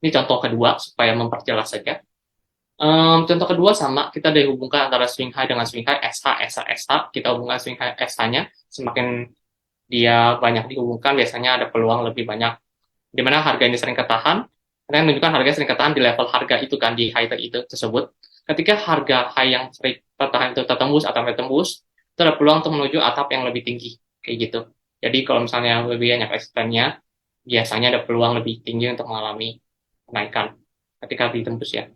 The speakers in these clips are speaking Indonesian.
Ini contoh kedua supaya memperjelas saja. Contoh kedua sama, kita dihubungkan antara swing high dengan swing high, SH, SH, SH. Kita hubungkan swing high SH-nya, semakin dia banyak dihubungkan, biasanya ada peluang lebih banyak, di mana harga ini sering ketahan, karena menunjukkan harga sering ketahan di level harga itu kan, di high itu tersebut. Ketika harga high yang sering tertahan itu tertembus atau tertembus, itu ada peluang untuk menuju atap yang lebih tinggi, kayak gitu. Jadi kalau misalnya lebih banyak resistennya, biasanya ada peluang lebih tinggi untuk mengalami kenaikan ketika ditembus ya.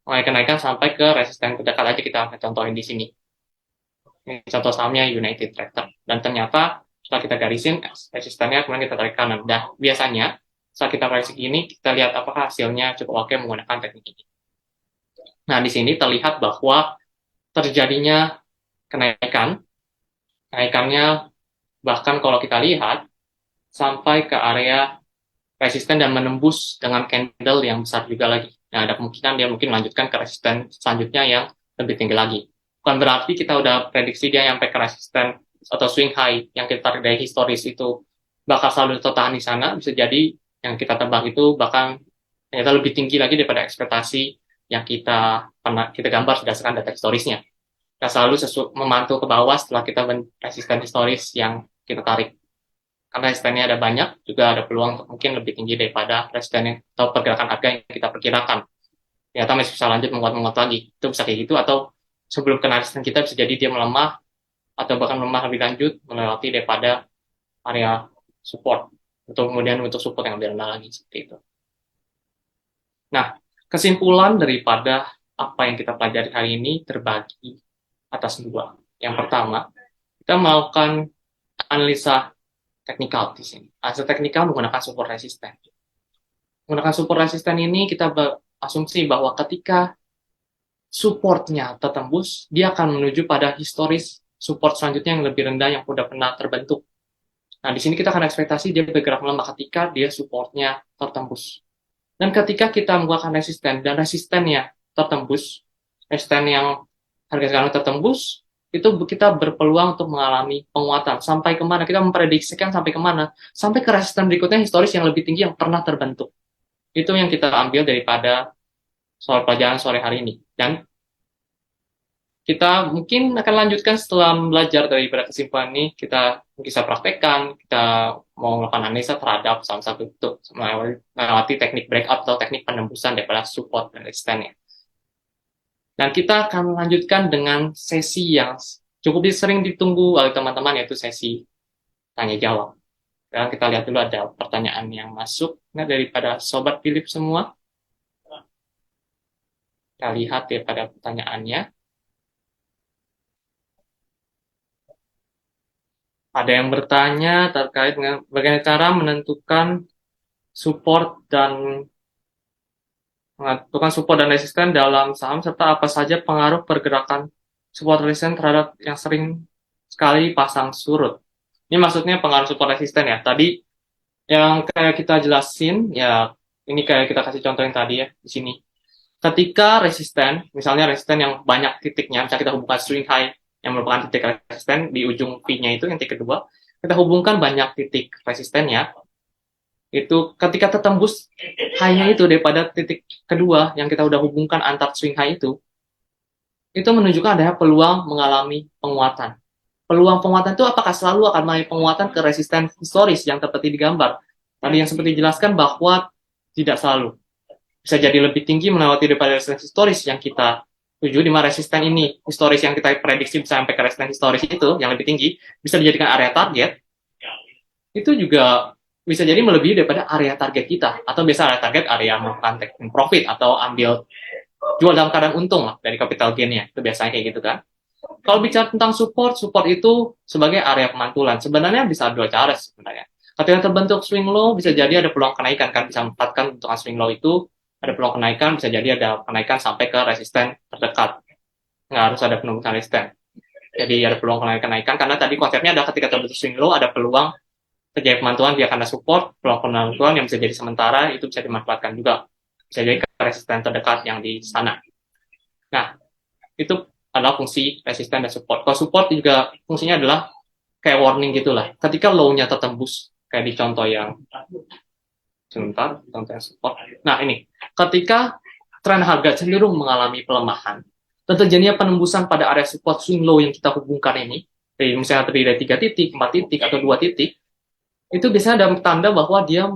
Mulai kenaikan sampai ke resisten terdekat aja kita contohin di sini. Ini contoh sahamnya United Tractor. Dan ternyata setelah kita garisin resistennya, kemudian kita tarik kanan. Dan biasanya saat kita tarik segini, kita lihat apakah hasilnya cukup oke menggunakan teknik ini. Nah, di sini terlihat bahwa terjadinya kenaikan, kenaikannya bahkan kalau kita lihat sampai ke area resisten dan menembus dengan candle yang besar juga lagi. Nah, ada kemungkinan dia mungkin melanjutkan ke resisten selanjutnya yang lebih tinggi lagi. Bukan berarti kita udah prediksi dia sampai ke resisten atau swing high yang kita tarik dari historis itu bakal selalu tertahan di sana. Bisa jadi yang kita tebak itu bahkan ternyata lebih tinggi lagi daripada ekspektasi yang kita pernah kita gambar berdasarkan data historisnya. Kita selalu memantau ke bawah setelah kita resisten historis yang kita tarik. Karena resistennya ada banyak, juga ada peluang untuk mungkin lebih tinggi daripada resistennya atau pergerakan harga yang kita perkirakan. Ternyata masih bisa lanjut menguat-menguat lagi. Itu bisa kayak gitu, atau sebelum kena resisten kita bisa jadi dia melemah, atau bahkan melemah lebih lanjut, melewati daripada area support. Untuk kemudian untuk support yang lebih rendah lagi, seperti itu. Nah, kesimpulan daripada apa yang kita pelajari hari ini terbagi atas dua. Yang pertama, kita melakukan analisa teknikal di sini. Analisa teknikal menggunakan support resisten. Menggunakan support resisten ini kita berasumsi bahwa ketika supportnya tertembus, dia akan menuju pada historis support selanjutnya yang lebih rendah yang sudah pernah terbentuk. Nah, di sini kita akan ekspektasi dia bergerak melemah ketika dia supportnya tertembus. Dan ketika kita menggunakan resisten dan resistennya tertembus, resisten yang harga sekarang tertembus, itu kita berpeluang untuk mengalami penguatan. Sampai kemana? Kita memprediksikan sampai kemana? Sampai ke resisten berikutnya historis yang lebih tinggi yang pernah terbentuk. Itu yang kita ambil daripada soal pelajaran sore hari ini. Dan kita mungkin akan lanjutkan setelah belajar daripada kesimpulan ini, kita bisa praktekkan, kita mau melakukan analisa terhadap saham-saham itu melewati teknik breakout atau teknik penembusan daripada support dan resistennya. Dan kita akan melanjutkan dengan sesi yang cukup sering ditunggu oleh teman-teman, yaitu sesi tanya-jawab. Dan kita lihat dulu ada pertanyaan yang masuk daripada Sobat Philip semua. Kita lihat daripada pertanyaannya. Ada yang bertanya terkait dengan bagaimana cara menentukan support dan resisten dalam saham, serta apa saja pengaruh pergerakan support resisten terhadap yang sering sekali pasang surut. Ini maksudnya pengaruh support resisten ya. Tadi yang kayak kita jelasin ya, ini kayak kita kasih contoh yang tadi ya di sini. Ketika resisten, misalnya resisten yang banyak titiknya, misalnya kita hubungkan swing high yang merupakan titik resisten di ujung V-nya itu, yang titik kedua, kita hubungkan banyak titik resistennya, itu ketika tertembus high-nya itu daripada titik kedua yang kita udah hubungkan antar swing high itu menunjukkan ada peluang mengalami penguatan. Peluang penguatan itu apakah selalu akan mengalami penguatan ke resisten historis yang seperti digambar? Tadi yang seperti dijelaskan bahwa tidak selalu. Bisa jadi lebih tinggi melewati daripada resisten historis yang kita tuju, di mana resisten ini historis yang kita prediksi bisa sampai ke resisten historis itu yang lebih tinggi bisa dijadikan area target, itu juga bisa jadi melebihi daripada area target kita, atau biasa area target area merupakan taking profit atau ambil jual dalam keadaan untung lah dari capital gain-nya, itu biasanya kayak gitu kan. Kalau bicara tentang support itu sebagai area pemantulan, sebenarnya bisa dua cara sebenarnya. Ketika terbentuk swing low, bisa jadi ada peluang kenaikan kan, bisa menempatkan bentukan swing low itu ada peluang kenaikan, bisa jadi ada kenaikan sampai ke resisten terdekat. Nggak harus ada penumbuhan resisten. Jadi ada peluang kenaikan, karena tadi konsepnya ada ketika terbentuk swing low, ada peluang terjadi pemantulan dia karena support, peluang pemantulan yang bisa jadi sementara, itu bisa dimanfaatkan juga. Bisa jadi ke resisten terdekat yang di sana. Nah, itu adalah fungsi resisten dan support. Kalau support juga fungsinya adalah kayak warning gitulah. Ketika low-nya tertembus, kayak di sebentar, tentang support. Nah, ini ketika tren harga cenderung mengalami pelemahan dan terjadinya penembusan pada area support swing low yang kita hubungkan ini, misalnya terdiri dari 3 titik, 4 titik, atau 2 titik, itu biasanya ada tanda bahwa dia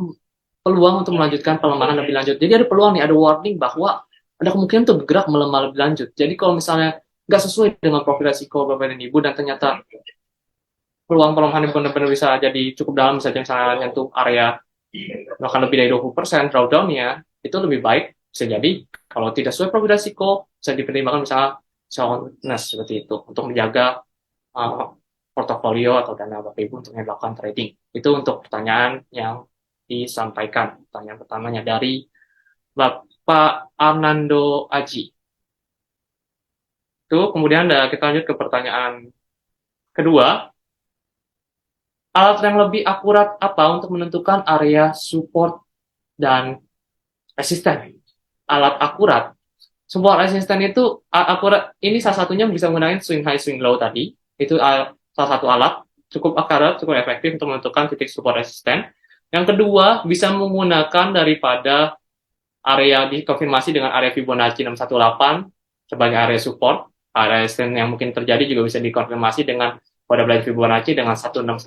peluang untuk melanjutkan pelemahan lebih lanjut. Jadi ada peluang nih, ada warning bahwa ada kemungkinan untuk bergerak melemah lebih lanjut. Jadi kalau misalnya nggak sesuai dengan profil resiko Bapak dan Ibu dan ternyata peluang pelemahan yang benar-benar bisa jadi cukup dalam, misalnya nyentuh area bahkan lebih dari 20% drawdown-nya, itu lebih baik bisa jadi kalau tidak sesuai profil resiko, bisa dipertimbangkan misalnya soundness seperti itu untuk menjaga portofolio atau dana Bapak Ibu untuk melakukan trading. Itu untuk pertanyaan yang disampaikan. Pertanyaan pertamanya dari Bapak Arnando Aji. Itu kemudian kita lanjut ke pertanyaan kedua. Alat yang lebih akurat apa untuk menentukan area support dan resisten? Alat akurat. Support resisten itu akurat. Ini salah satunya bisa menggunakan swing high, swing low tadi. Itu salah satu alat cukup akurat, cukup efektif untuk menentukan titik support resisten. Yang kedua, bisa menggunakan daripada area dikonfirmasi dengan area Fibonacci 618 sebagai area support. Area resisten yang mungkin terjadi juga bisa dikonfirmasi dengan pada belanja Fibonacci dengan 1618.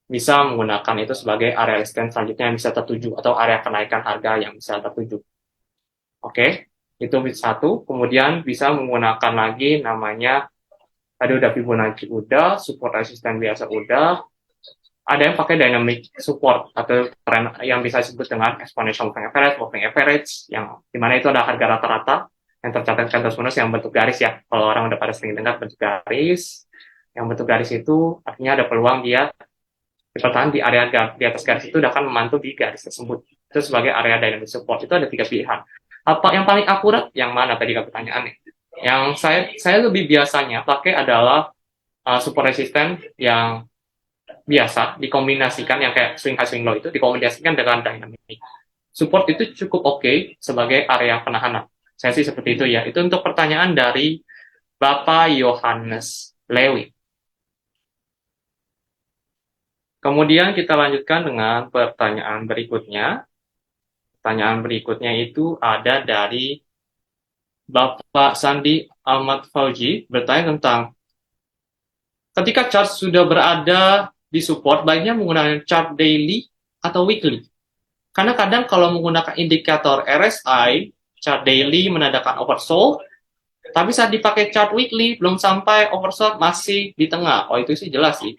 Bisa menggunakan itu sebagai area resisten selanjutnya yang bisa tertuju atau area kenaikan harga yang bisa tertuju. Oke, itu satu. Kemudian bisa menggunakan lagi namanya, tadi udah Fibonacci udah, support resisten biasa udah, ada yang pakai dynamic support atau tren yang bisa disebut dengan exponential moving average, yang dimana itu ada harga rata-rata yang tercatatkan terus-menerus yang bentuk garis ya. Kalau orang udah pada sering dengar bentuk garis, yang bentuk garis itu artinya ada peluang dia bertahan di area di atas garis itu akan memantul di garis tersebut. Itu sebagai area dynamic support. Itu ada 3 pilihan. Apa yang paling akurat? Yang mana tadi pertanyaannya? Yang saya lebih biasanya pakai adalah support resisten yang biasa dikombinasikan, yang kayak swing high swing low itu dikombinasikan dengan dynamic support. Itu cukup oke sebagai area penahanan. Saya sih seperti itu ya. Itu untuk pertanyaan dari Bapak Yohanes Lewi. Kemudian kita lanjutkan dengan pertanyaan berikutnya. Pertanyaan berikutnya itu ada dari Bapak Sandi Ahmad Fauji, bertanya tentang ketika chart sudah berada di support, baiknya menggunakan chart daily atau weekly. Karena kadang kalau menggunakan indikator RSI, chart daily menandakan oversold, tapi saat dipakai chart weekly, belum sampai oversold, masih di tengah. Oh, itu sih jelas sih.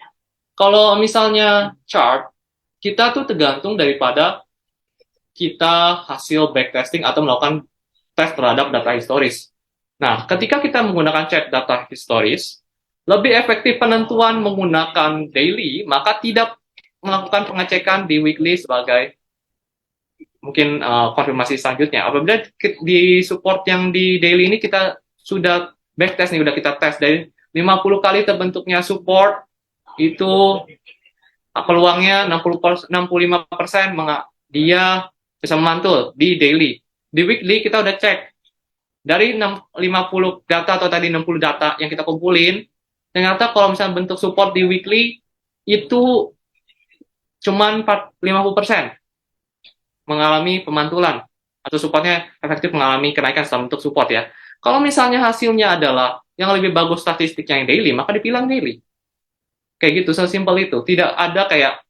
Kalau misalnya chart, kita tuh tergantung daripada kita hasil backtesting atau melakukan tes terhadap data historis. Nah, ketika kita menggunakan chat data historis, lebih efektif penentuan menggunakan daily, maka tidak melakukan pengecekan di weekly sebagai mungkin konfirmasi selanjutnya. Apabila di support yang di daily ini kita sudah backtest nih, udah kita tes dari 50 kali terbentuknya support, itu peluangnya 65% dia bisa memantul di daily. Di weekly kita udah cek dari 50 data atau tadi 60 data yang kita kumpulin, ternyata kalau misalnya bentuk support di weekly itu cuman 50% mengalami pemantulan atau supportnya efektif mengalami kenaikan setelah bentuk support ya. Kalau misalnya hasilnya adalah yang lebih bagus statistiknya yang daily, maka dipilih daily. Kayak gitu, sesimpel itu. Tidak ada kayak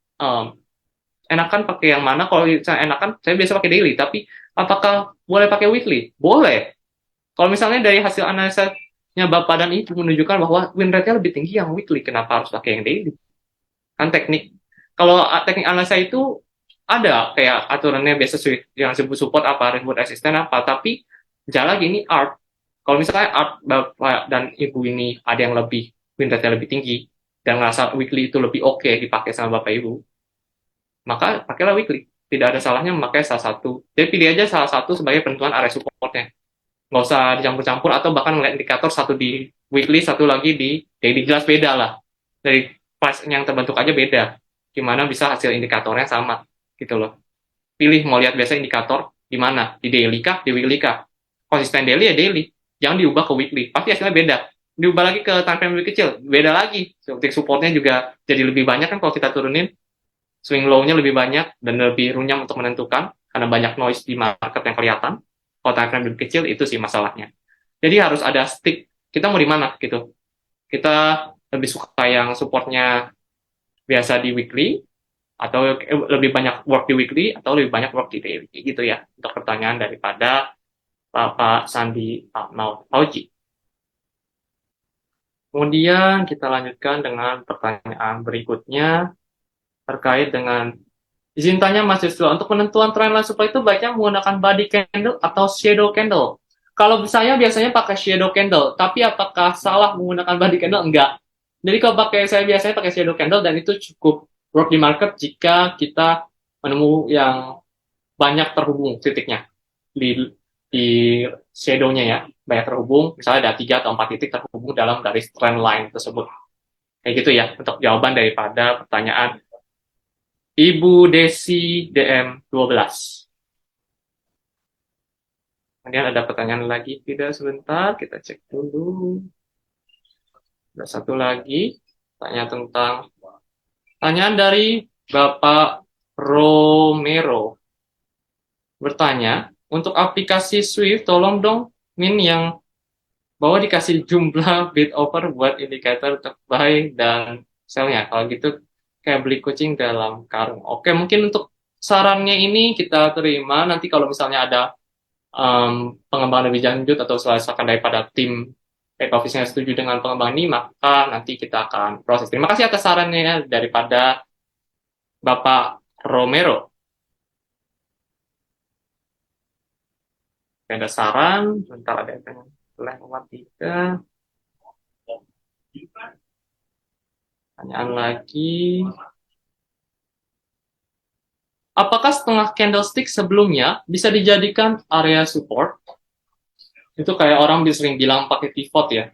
enakan pakai yang mana. Kalau misalnya enakan, saya biasa pakai daily. Tapi apakah boleh pakai weekly? Boleh. Kalau misalnya dari hasil analisanya Bapak dan Ibu menunjukkan bahwa win rate-nya lebih tinggi yang weekly, kenapa harus pakai yang daily? Kan teknik. Kalau teknik analisa itu ada kayak aturannya biasa yang disebut support apa, reward resisten apa. Tapi jalan lagi ini art. Kalau misalnya art Bapak dan Ibu ini ada yang lebih win rate-nya lebih tinggi dan ngerasa weekly itu lebih oke dipakai sama Bapak Ibu, maka pakailah weekly. Tidak ada salahnya memakai salah satu. Jadi pilih aja salah satu sebagai penentuan area supportnya. Nggak usah dicampur-campur atau bahkan ngeliat indikator satu di weekly, satu lagi di daily. Jelas beda lah. Dari price yang terbentuk aja beda. Gimana bisa hasil indikatornya sama gitu loh. Pilih mau lihat biasa indikator di mana, di daily kah, di weekly kah. Konsisten daily ya daily. Jangan diubah ke weekly. Pasti hasilnya beda. Diubah lagi ke time frame lebih kecil, beda lagi. Supportnya juga jadi lebih banyak kan kalau kita turunin. swing low-nya lebih banyak dan lebih runyam untuk menentukan karena banyak noise di market yang kelihatan. Kalau time frame lebih kecil itu sih masalahnya. Jadi harus ada stick. Kita mau di mana gitu. Kita lebih suka yang supportnya biasa di weekly atau lebih banyak work di weekly atau lebih banyak work di daily gitu ya. Untuk pertanyaan daripada Bapak Sandi Ahmad Fauji. Kemudian kita lanjutkan dengan pertanyaan berikutnya terkait dengan izin tanya mahasiswa untuk penentuan trendline supply itu baiknya menggunakan body candle atau shadow candle. Kalau saya biasanya pakai shadow candle, tapi apakah salah menggunakan body candle? Enggak. Jadi kalau saya biasanya pakai shadow candle dan itu cukup work di market jika kita menemu yang banyak terhubung titiknya di shadow-nya ya, banyak terhubung, misalnya ada 3 atau 4 titik terhubung dalam garis trend line tersebut. Kayak gitu ya, untuk jawaban daripada pertanyaan Ibu Desi DM 12. Kemudian ada pertanyaan lagi, tidak sebentar, kita cek dulu. Ada satu lagi, tanya tentang pertanyaan dari Bapak Romero. Bertanya, untuk aplikasi Swift, tolong dong min yang bahwa dikasih jumlah bid offer buat indikator untuk buy dan sell-nya. Kalau gitu kayak beli kucing dalam karung. Oke, mungkin untuk sarannya ini kita terima. Nanti kalau misalnya ada pengembangan lebih lanjut atau selesaikan daripada tim back office yang setuju dengan pengembangan ini, maka nanti kita akan proses. Terima kasih atas sarannya daripada Bapak Romero. Ada saran, bentar ada yang pengen lewat 3. Pertanyaan lagi. Apakah setengah candlestick sebelumnya bisa dijadikan area support? Itu kayak orang sering bilang pakai pivot ya.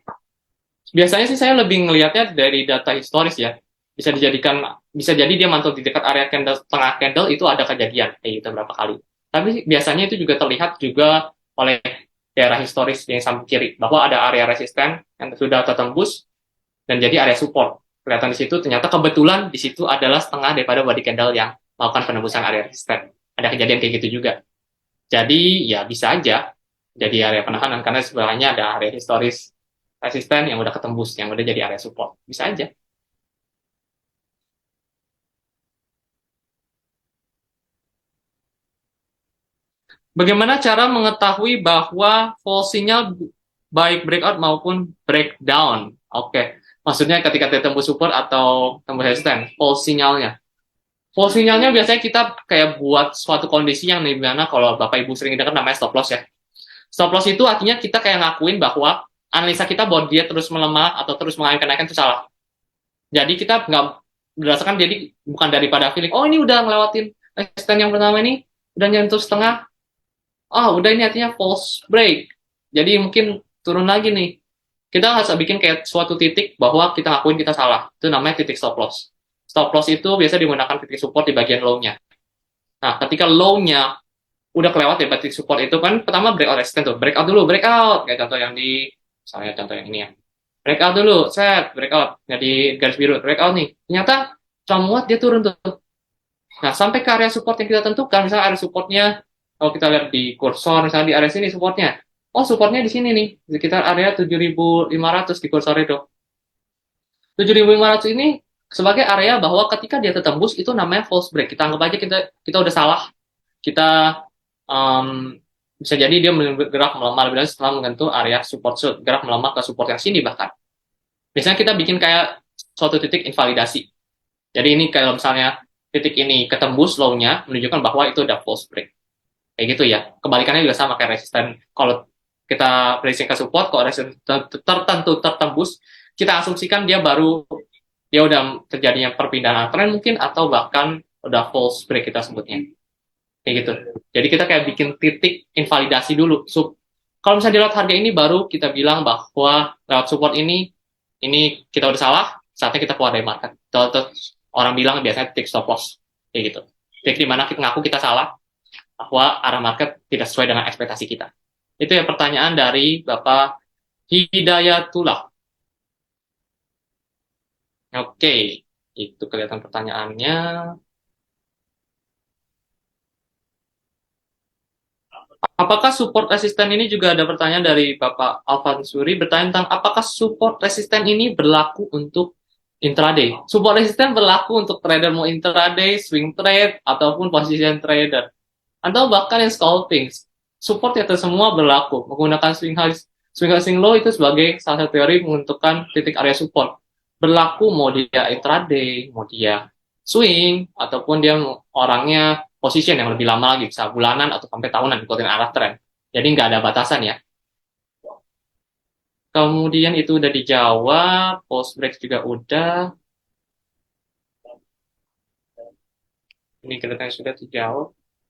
Biasanya sih saya lebih ngelihatnya dari data historis ya. Bisa jadi dia mantul di dekat area candle, tengah candle itu ada kejadian kayak gitu berapa kali. Tapi biasanya itu juga terlihat juga oleh daerah historis yang samping kiri bahwa ada area resisten yang sudah tertembus dan jadi area support. Kelihatan di situ ternyata kebetulan di situ adalah setengah daripada body candle yang melakukan penembusan area resisten. Ada kejadian kayak gitu juga. Jadi ya bisa aja jadi area penahanan karena sebelahnya ada area historis resisten yang udah ketembus, yang udah jadi area support. Bisa aja. Bagaimana cara mengetahui bahwa fall signal baik breakout maupun breakdown? Oke, maksudnya ketika dia tembus support atau tembus resisten, fall signalnya. Fall signalnya biasanya kita kayak buat suatu kondisi yang dimana kalau Bapak Ibu sering dengar namanya stop loss ya. Stop loss itu artinya kita kayak ngakuin bahwa analisa kita bahwa dia terus melemah atau terus mengalami kenaikan itu salah. Jadi kita nggak berdasarkan jadi bukan daripada feeling, oh ini udah ngelewatin resisten yang pertama ini, udah nyentuh setengah, oh udah ini artinya false break. Jadi mungkin turun lagi nih. Kita harus bikin kayak suatu titik bahwa kita ngakuin kita salah. Itu namanya titik stop loss. Stop loss itu biasa digunakan titik support di bagian low-nya. Nah, ketika low-nya udah kelewat ya titik support itu kan pertama breakout resisten tuh. Breakout dulu, breakout. Kayak contoh yang di, misalnya contoh yang ini ya. Breakout dulu, set, breakout. Jadi garis biru, breakout nih. Ternyata setelah muat dia turun tuh. Nah, sampai ke area support yang kita tentukan, misalnya area supportnya, kalau kita lihat di kursor, misalnya di area sini supportnya. Oh, supportnya di sini nih, di sekitar area 7.500 di kursor itu. 7.500 ini sebagai area bahwa ketika dia tertembus, itu namanya false break. Kita anggap aja kita udah salah. Kita um, bisa jadi dia bergerak melemah lebih lanjut setelah menyentuh area support, gerak melemah ke support yang sini bahkan. Biasanya kita bikin kayak suatu titik invalidasi. Jadi ini kalau misalnya titik ini ketembus low-nya, menunjukkan bahwa itu udah false break. Kayak gitu ya. Kebalikannya juga sama kayak resisten. Kalau kita prediksi ke support, kalau resisten tertentu tertembus, kita asumsikan dia udah terjadinya perpindahan tren mungkin atau bahkan udah false break kita sebutnya. Kayak gitu. Jadi kita kayak bikin titik invalidasi dulu. Kalau misalnya di lewat harga ini baru kita bilang bahwa lewat support ini kita udah salah, saatnya kita keluar dari market. Terus orang bilang biasanya titik stop loss. Kayak gitu. Titik di mana kita ngaku kita salah, bahwa arah market tidak sesuai dengan ekspektasi kita. Itu ya pertanyaan dari Bapak Hidayatullah. Oke, itu kelihatan pertanyaannya. Apakah support resisten ini juga ada pertanyaan dari Bapak Alvan Suri bertanya tentang apakah support resisten ini berlaku untuk intraday? Support resisten berlaku untuk trader mau intraday, swing trade, ataupun position trader. Atau bahkan yang scalping. Support itu semua berlaku. Menggunakan swing high, swing low itu sebagai salah satu teori menentukan titik area support. Berlaku mau dia intraday, mau dia swing, ataupun dia orangnya position yang lebih lama lagi, bisa bulanan atau sampai tahunan ikutin arah tren. Jadi nggak ada batasan ya. Kemudian itu udah dijawab, post break juga udah. Ini kita sudah dijawab.